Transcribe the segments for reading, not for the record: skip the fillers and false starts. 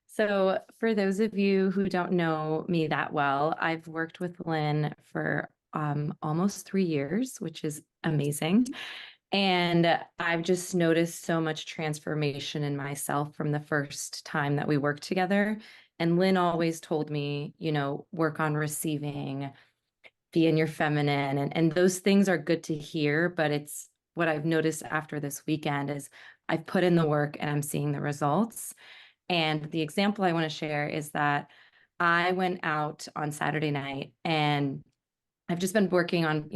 So, for those of you who don't know me that well, I've worked with Lynn for almost 3 years, which is amazing. And I've just noticed so much transformation in myself from the first time that we worked together. And Lynn always told me, work on receiving, be in your feminine. And those things are good to hear, but it's what I've noticed after this weekend is I've put in the work and I'm seeing the results. And the example I want to share is that I went out on Saturday night and I've just been working on,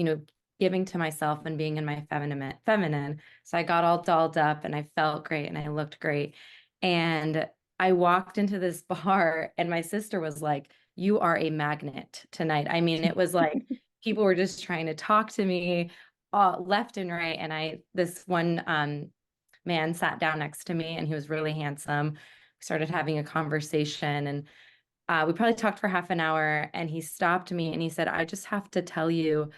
giving to myself and being in my feminine. So I got all dolled up and I felt great and I looked great. And I walked into this bar and my sister was like, "You are a magnet tonight." I mean, it was like people were just trying to talk to me left and right. And this one man sat down next to me and he was really handsome. We started having a conversation and we probably talked for half an hour and he stopped me and he said, "I just have to tell you,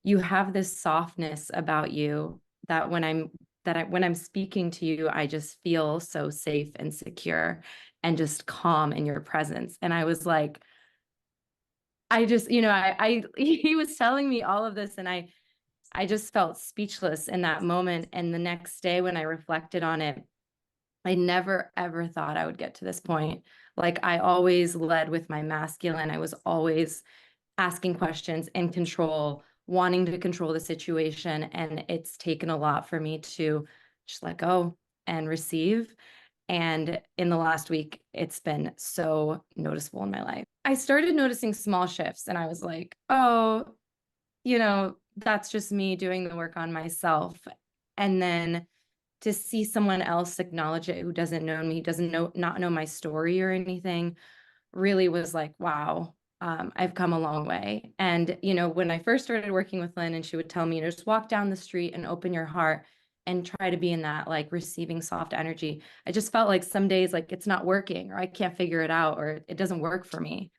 you have this softness about you that when I'm speaking to you, I just feel so safe and secure and just calm in your presence." And I was like, I just, he was telling me all of this and I just felt speechless in that moment. And the next day when I reflected on it, I never ever thought I would get to this point. Like I always led with my masculine. I was always asking questions in control, wanting to control the situation. And it's taken a lot for me to just let go and receive. And in the last week, it's been so noticeable in my life. I started noticing small shifts and I was like, oh, that's just me doing the work on myself. And then to see someone else acknowledge it who doesn't know me, doesn't not know my story or anything, really was like, wow, I've come a long way. And, when I first started working with Lynn and she would tell me, just walk down the street and open your heart and try to be in that like receiving soft energy. I just felt like some days like it's not working or I can't figure it out or it doesn't work for me.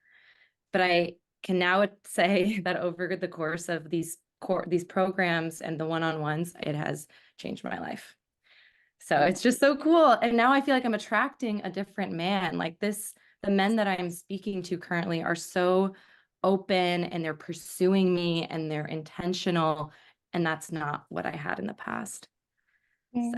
But I can now say that over the course of these programs and the one-on-ones, it has changed my life. So it's just so cool. And now I feel like I'm attracting a different man. Like the men that I'm speaking to currently are so open and they're pursuing me and they're intentional. And that's not what I had in the past.